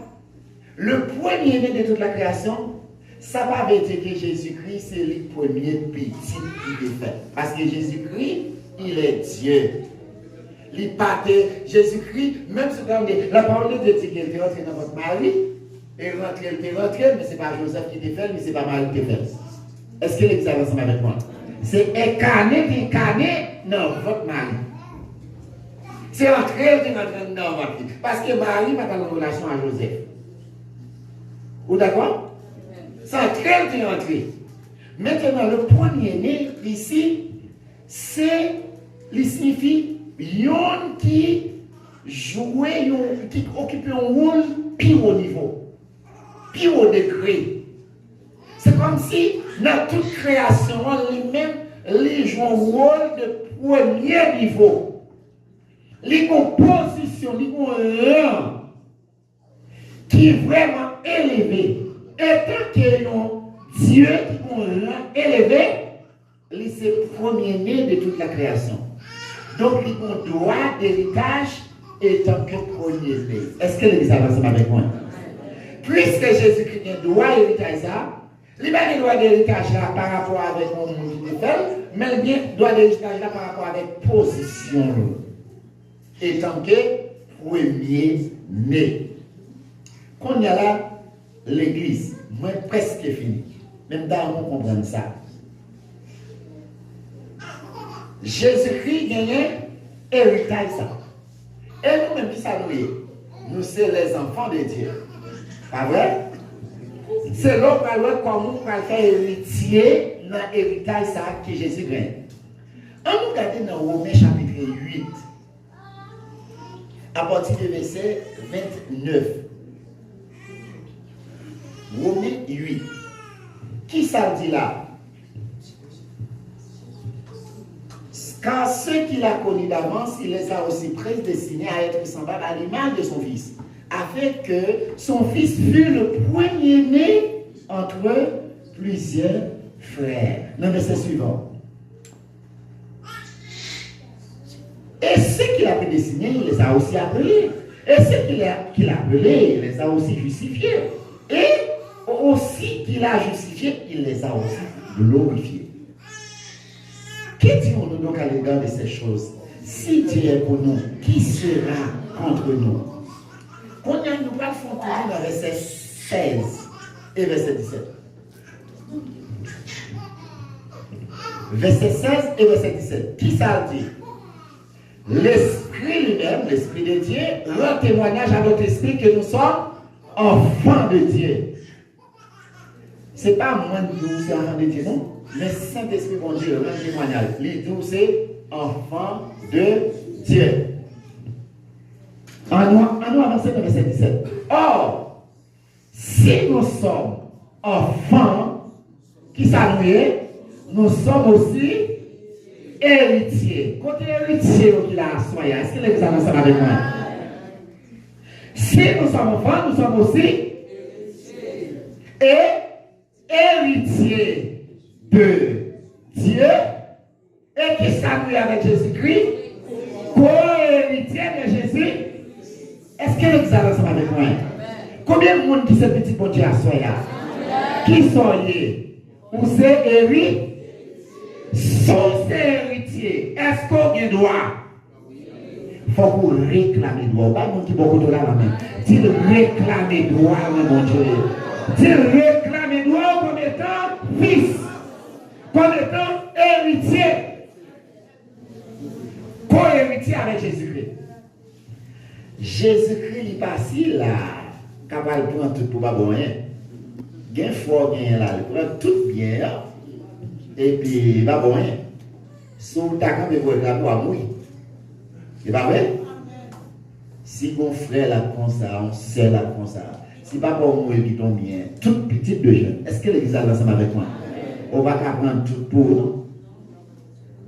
le premier-né de toute la création, ça va veut dire que Jésus-Christ c'est le premier petit qui est fait. Parce que Jésus-Christ, il est Dieu. Il partait, Jésus-Christ, même si la parole de Dieu dit qu'il était rentré dans votre mari, et rentré, mais ce n'est pas Joseph qui était fait, mais ce n'est pas Marie qui était fait. Est-ce que l'église avance avec moi? C'est incarné dans votre mari. C'est rentré dans votre vie. Parce que Marie n'a pas de relation à Joseph. Vous d'accord? C'est entré. Maintenant, le premier-né ici, il signifie yon qui jouait, qui occupait un rôle plus haut niveau, plus haut degré. C'est comme si dans toute création, lui-même, il joue un rôle de premier niveau. Il a une position, il a un rang qui est vraiment élevé. Et tant qu'il y a un Dieu qui a un rang élevé, il est le premier-né de toute la création. Donc, il a un droit d'héritage étant que premier-né. Est-ce que l'église avance avec moi? Puisque Jésus-Christ a un droit d'héritage, il a un droit d'héritage par rapport avec mon monde qui fait, mais il a un droit d'héritage par rapport avec position. Étant que premier-né. Quand il y a là, l'église, moi presque fini. Même dans on comprend ça. Jésus-Christ gagne héritage ça. Et nous-mêmes qui saluons, nous sommes les enfants de Dieu. Pas vrai? C'est là comment on va faire héritier dans l'héritage ça que Jésus gagne. On nous regarde dans Romains chapitre 8, à partir du verset 29. Romains 8. Qui ça dit là? Car ceux qu'il a connus d'avance, il les a aussi prédestinés à être semblables à l'image de son Fils, afin que son Fils fût le premier-né entre plusieurs frères. Le verset suivant. Et ceux qu'il a prédestinés, il les a aussi appelés. Et ceux qu'il a appelés, il les a aussi justifiés. Et aussi qu'il a justifiés, il les a aussi glorifiés. Que disons-nous donc à l'égard de ces choses? Si Dieu est pour nous, qui sera contre nous? Quand nous allons continuer dans verset 16 et verset 17. Verset 16 et verset 17. Qui ça dit? L'Esprit lui-même, l'Esprit de Dieu, rend témoignage à notre esprit que nous sommes enfants de Dieu. Ce n'est pas moi qui nous sommes enfants de Dieu, non? Mais Saint-Esprit, mon Dieu, rend témoignage. Les douze, c'est enfants de Dieu. En nous avancer dans verset 17. Or, si nous sommes enfants, qui s'annouent, nous sommes aussi héritiers. Côté héritier qui l'a soyé, est-ce que l'examen ça avec moi? Si nous sommes enfants, nous sommes aussi héritiers de Dieu et qui s'annouent avec Jésus-Christ, co-héritier de Jésus. Est-ce que l'examen ça avec moi? Combien de monde qui s'est petit bon Dieu à soyé? Qui soyez? Ou c'est héritier? Sont héritiers. Est-ce qu'on a droit? Il faut qu'on réclame droit. Pas mon qui beaucoup de la main. S'il réclame droit, mon Dieu. S'il réclame droit comme étant fils, comme étant héritier, co-héritier avec Jésus-Christ. Jésus-Christ, il passe là, capable de prendre tout pour pas bon. Il y a un fort bien là, il prend tout bien. Et puis, il va bon. Si vous avez un programme, à mourir. C'est pas vrai? Si mon frère l'a comme ça, on sait la comme ça. Si pas pour mourir qui tombe bien, toute petite de jeunes, est-ce que l'église est ensemble avec moi? On va prendre tout pour nous.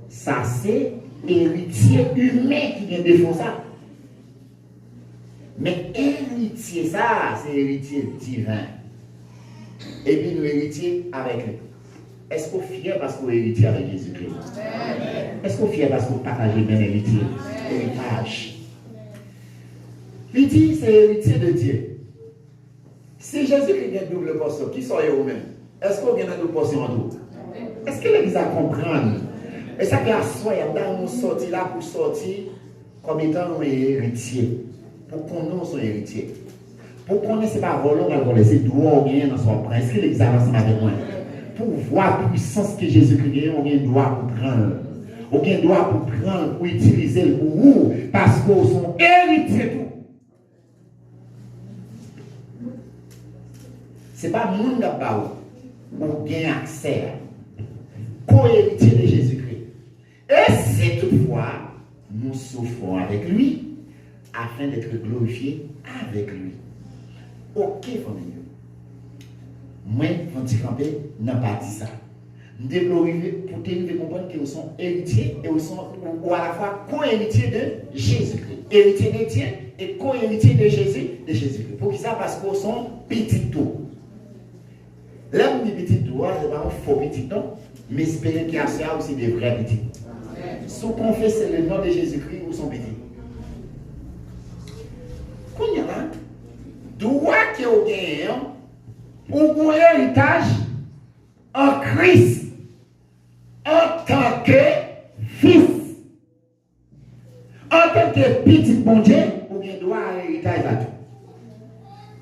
Ça, c'est héritier humain qui vient défendre ça. Mais héritier, ça, c'est héritier divin. Et puis, nous héritiers avec lui. Est-ce qu'on est fier parce qu'on est héritier avec Jésus-Christ? Est-ce qu'on est fier parce qu'on partage le même héritage? L'héritier, c'est héritier de Dieu. Si Jésus-Christ a une double portion, qui sont eux-mêmes? Est-ce qu'on a une double portion en tout? Est-ce que l'Église a compris? Et ça fait asseoir dans nous sortir là pour sortir comme étant un héritier. Pour qu'on nous soit héritier. Pour qu'on ne soit pas volant, on va laisser droit ou bien dans son prince. Est-ce que l'Église avance avec moi? Pour voir la puissance que Jésus-Christ a, on a un droit pour prendre. On a un droit pour prendre, pour utiliser le pour vous, parce qu'on sont héritiers tout. Ce n'est pas le monde là-bas où on a accès co-héritier de Jésus-Christ. Et si toutefois, nous souffrons avec lui, afin d'être glorifiés avec lui. Ok, famille. Moi, quand je camper, n'a pas dit ça. Nous devons arriver pour comprendre qu'ils sont héritiers et ou à la fois co-héritiers de Jésus-Christ. Héritiers de Dieu et co-héritiers de Jésus-Christ. Pour qui ça? Parce qu'ils sont petits tout. Là, on dit petit tout, c'est pas un faux petit non, mais espérez qu'il y a ça aussi des vrais petits. Si on confesse le nom de Jésus-Christ, ou sont petits. Quand il y a là, droit qu'il y a ou un héritage en Christ en tant que fils, en tant que petit bon Dieu, ou bien droit à l'héritage là tout.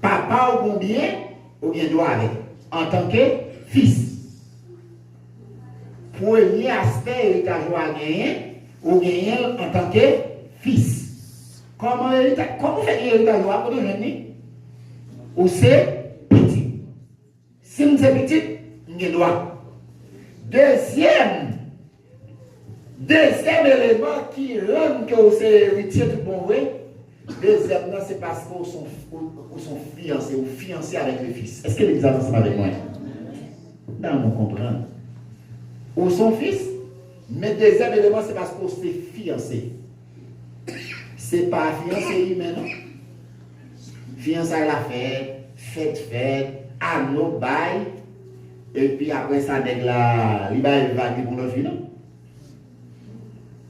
Papa ou bien, ou bien droit avec, en tant que fils. Premier aspect héritage à gagner, ou gagner en tant que fils. Comment fait l'héritage à pour donner? Ou c'est petit. Si nous sommes petits, nous avons droit. Deuxième élément qui rend que vous êtes héritier tout bon vrai, deuxièmement, c'est parce que vous sont fiancés ou fiancés avec le fils. Est-ce que les avance avec moi? Non, on comprend. Ou son fils, mais deuxième élément, c'est parce que vous êtes fiancés. Ce n'est pas fiancé humain, non? Fiancé à la fête, à nos bails, et puis après ça, il va pour le final.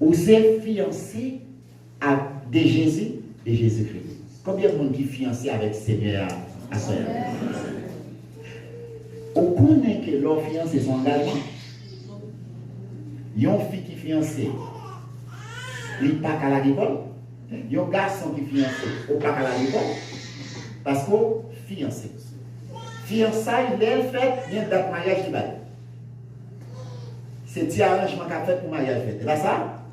Ou c'est fiancé de Jésus-Christ. Combien de monde qui est fiancé avec Seigneur à soi? On connaît que leur fiancé son engagement. Il y a une fille qui est fiancée, il n'est pas à l'école. Il y a un garçon qui est fiancé, il n'est pas à l'école. Parce qu'on fiancé. Fiançailles, elle fait, il y a une date de mariage qui va. C'est Dieu arrangement qu'a fait pour le mariage fait. C'est pas ça?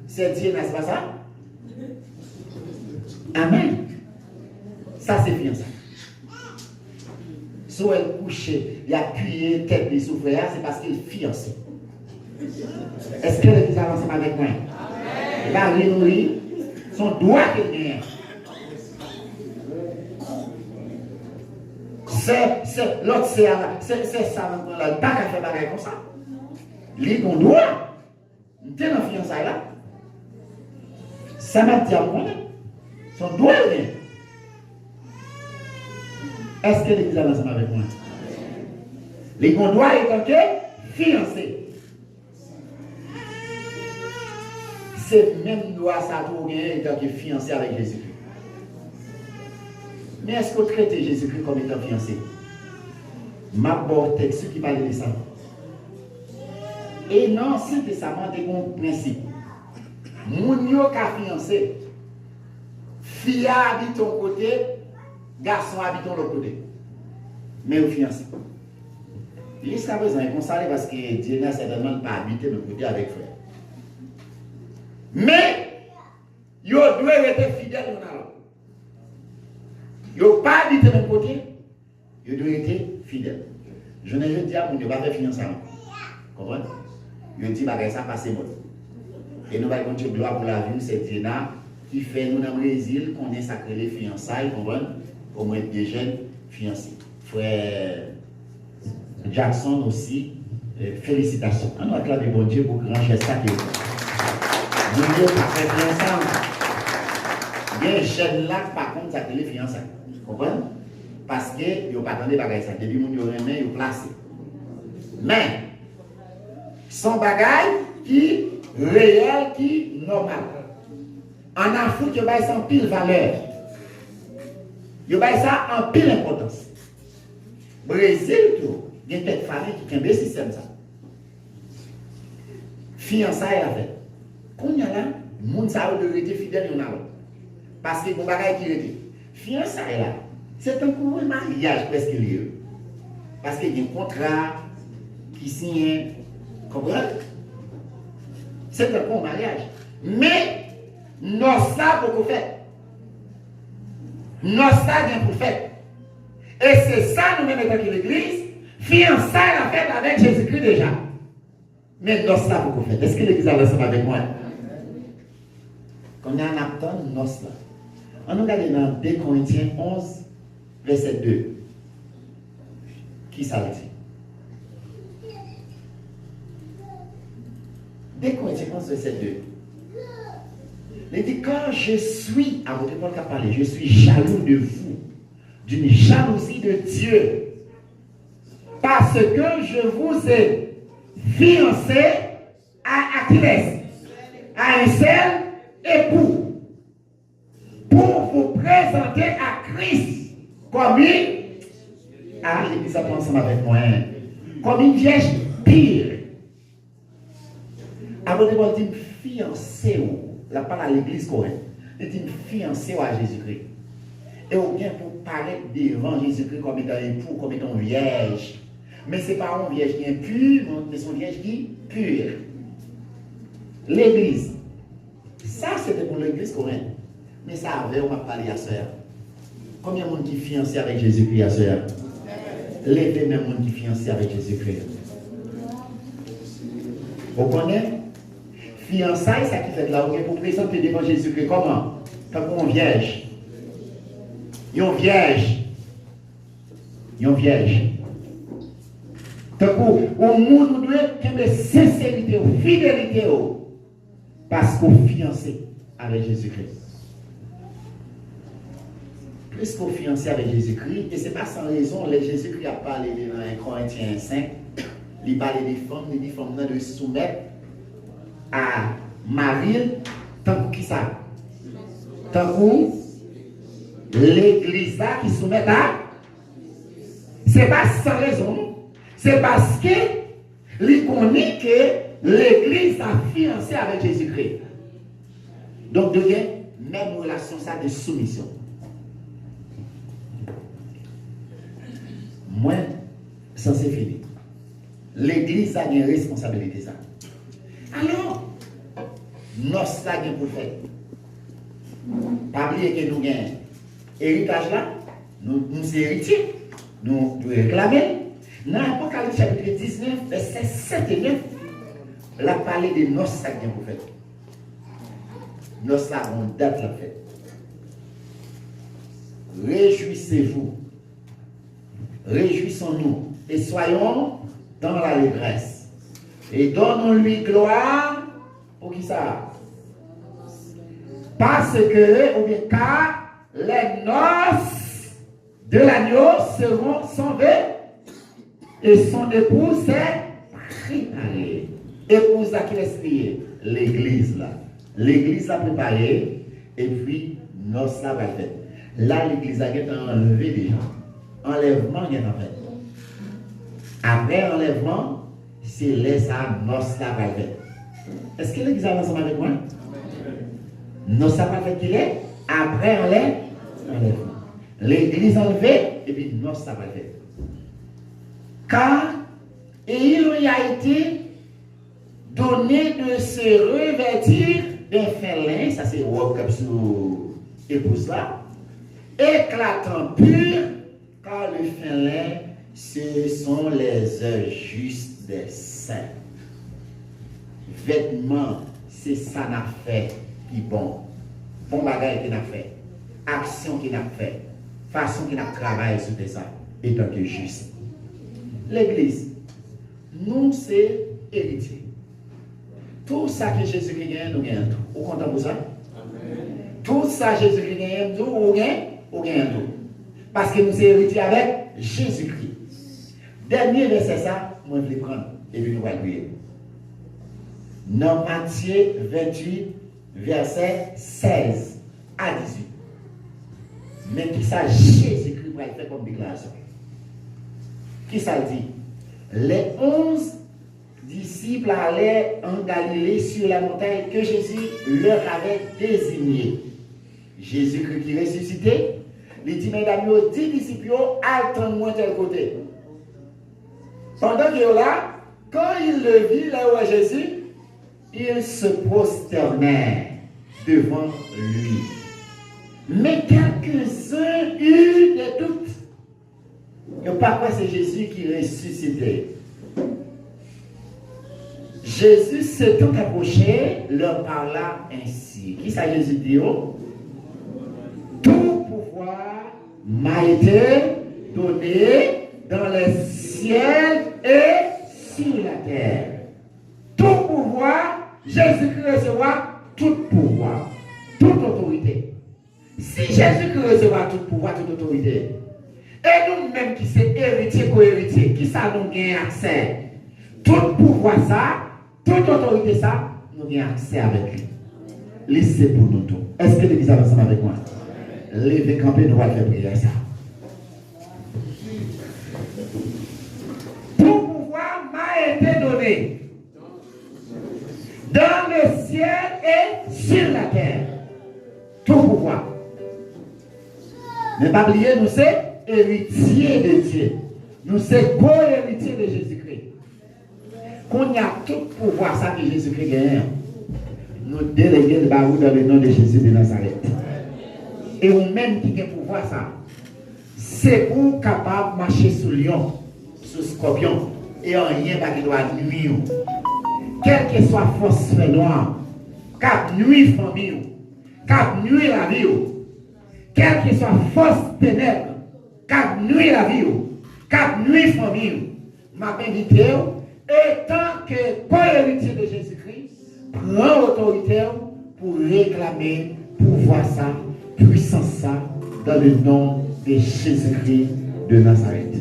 C'est Dieu, n'est-ce pas ça? Amen. Ça, c'est fiançailles. Si elle couche, il a appuyé tête de souffrir, c'est parce qu'il est fiancé. Est-ce que l'église a ensemble avec moi? Il va renouer son droit qu'il gagne. C'est l'autre, c'est ça, pas qu'à faire bagarre comme ça. Il a un droit. Il est dans la fiançailles là. Ça m'a dit à moi, son droit il gagne. Est-ce que l'église a ensemble avec moi? Les bons droits étant que fiancé. C'est même droit ça pour gagner étant que fiancé avec Jésus-Christ. Mais est-ce que vous traitez Jésus-Christ comme étant fiancé? Ma bonne texte qui parle de ça. Et non, si testament des bons principes. Moun yo ka fiancé. Fille habite ton côté, garçon habite ton l'autre côté. Mais au fiancé. Jusqu'à présent, il consacre parce que Dieu n'a certainement pas habité de côté avec frère. Mais, il doit être fidèle à l'autre. Il n'a pas habité de côté, il doit être fidèle. Je ne veux dire, on ne va pas faire fiançailles. Comprenez? Il dit, bah, ça passe bon. Et nous allons continuer gloire pour la vie, c'est Dieu qui fait nous dans le Brésil, qu'on est sacré les fiançailles, comprenez? Au moins des jeunes fiancés. Frère Jackson aussi, félicitations. On acclame bon Dieu pour grand geste à Dieu. Dieu a fait bien ensemble. Il y a un jeune là, par contre, ça a les fiançailles. Vous comprenez? Parce que il n'a pas attendu bagaille ça. Depuis mon remet, il placé. Mais, son bagaille qui réel, qui normal. En Afrique, il y a ça en pile valeur. Il y a ça en pile importance. Brésil, tout. Il y a une tête famille qui a un système ça. Fiançailles à fait. Quand il y a là, le monde ça de rester fidèle, il y en a l'autre. Parce que mon bagage qui était. Fiançailles là, c'est un coup de mariage presque lié. Parce qu'il y a un contrat qui signe. Comprenez? C'est un coup de mariage. Mais, nous ça pour qu'on fait. Nous ça bien pour faire. Et c'est ça nous-mêmes dans l'église. Fiançailles la fête avec Jésus-Christ déjà. Mais nous ça pour qu'on fait. Est-ce que l'église a ensemble avec moi? Quand on a un acton, nous là. On nous regarde dans 2 Corinthiens 11, verset 2. Qui ça dit? 2 Corinthiens 11, verset 2. Il dit, quand je suis, à votre époque à parler, je suis jaloux de vous, d'une jalousie de Dieu, parce que je vous ai fiancé à Achilles, à un seul époux, pour vous présenter à Christ comme une, ah, j'ai dit ça ensemble avec moi, comme une vierge pire. À votre époque, il dit, fiancé, la parole à l'église coréenne, il dit, fiancé à Jésus-Christ. Et on vient pour parler devant Jésus-Christ comme étant époux, comme étant vierge. Mais ce n'est pas une vierge qui est impure, mais c'est une vierge qui est pure. L'église. Ça, c'était pour l'église coréenne. Mais ça avait, on va parler à soeur. Combien de monde qui est fiancé avec Jésus-Christ à soeur? Levez même monde qui est fiancé avec Jésus-Christ. Vous connaissez? Fiançailles, ça qui fait là, pour présenter devant Jésus-Christ. Comment? Comme une vierge. Une vierge. Une vierge. Donc, au monde, nous devons avoir sincérité, fidélité, parce qu'on est fiancé avec Jésus-Christ. Plus qu'on est fiancé avec Jésus-Christ, et ce n'est pas sans raison, Jésus-Christ a parlé dans 1 Corinthiens 5, il parlait des femmes, il dit femmes de soumettre à Marie, tant que qui ça? Tant que l'église qui soumet à. Ce n'est pas sans raison. C'est parce que il connaît que l'église a fiancé avec Jésus-Christ. Donc, il y a même relation ça de soumission. Moi, ça c'est fini. L'église a une responsabilité ça. Alors, nous avons pour faire. Pas oublier que nous avons héritage là, nous sommes héritiers, nous devons réclamer. Dans l'Apocalypse chapitre 19, verset 7 et 9, La parler de nos sacs bien pour faire. Nos sacs on date la fête. Réjouissez-vous. Réjouissons-nous et soyons dans l'allégresse. Et donnons-lui gloire pour qui ça? Parce que, ou bien car, les noces de l'agneau seront sauvées et son épouse est préparée. Épouse à qui est liée? L'église là. L'église l'a préparée et puis noces là va faire. Là, l'église a été enlevée déjà. Enlèvement est en fait. Après enlèvement, c'est laisse à noces là va faire. Est-ce que l'église a ensemble avec moi? Noces là va faire qu'il est. Après enlèvement. L'église enlevée et puis noces là va faire. Car il lui a été donné de se revêtir d'un fin lin, ça c'est robe comme sous épouse là, éclatant pur, car le fin lin, ce sont les œuvres justes des saints. Vêtements, c'est ça n'a fait qui bon. Bon bagage qui n'a fait. Action qui n'a fait. Façon qui n'a travaillé sur ça. Étant que juste. L'église, nous c'est héritier. Tout ça que Jésus-Christ gagne, nous gagnons tout. Vous comptez pour ça? Amen. Tout ça Jésus-Christ gagne, nous gagnons tout. Parce que nous sommes héritiers avec Jésus-Christ. Dernier verset ça, moi je vais prendre et puis nous allons lire. Dans Matthieu 28, verset 16 à 18. Mais qui ça Jésus-Christ va faire comme déclaration? Qui ça dit? Les 11 disciples allaient en Galilée sur la montagne que Jésus leur avait désignée. Jésus-Christ qui ressuscité, il dit, mesdames, 10 disciples, attendez-moi tel côté. Pendant que là, quand il le vit là où est Jésus, il se prosternait devant lui. Mais quelques-uns eurent des doutes. Et parfois c'est Jésus qui ressuscitait. Jésus s'étant approché, leur parla ainsi. Qui ça Jésus dit? Tout pouvoir m'a été donné dans le ciel et sur la terre. Tout pouvoir, Jésus-Christ recevra tout pouvoir, toute autorité. Si Jésus-Christ recevra tout pouvoir, toute autorité, et nous-mêmes qui sommes héritiers, co-héritiers, qui ça nous gagne accès, tout pouvoir ça, toute autorité ça, nous avons accès avec lui. Laissez pour nous tout. Est-ce que l'église est ensemble avec moi? Levez camper, nous allons faire prier ça. Tout pouvoir m'a été donné dans le ciel et sur la terre. Tout pouvoir. Ne pas oublier, nous sommes héritiers de Dieu. Nous sommes co-héritiers de Jésus-Christ. Qu'on y a tout pouvoir, ça que Jésus-Christ gagne, nous déléguons le barou dans le nom de Jésus de Nazareth. Et vous-même qui avez pouvoir, ça, c'est pour capable de marcher sous lion, sous scorpion, et en rien qui doit nuire. Quelle que soit force noire, cap nuit famille, cap nuit la vie, quelle que soit force ténèbres, cap nuit la vie, cap nuit famille, m'a invité. Étant que co-héritier de Jésus-Christ, prend l'autorité pour réclamer, pouvoir ça, puissance ça, dans le nom de Jésus-Christ de Nazareth.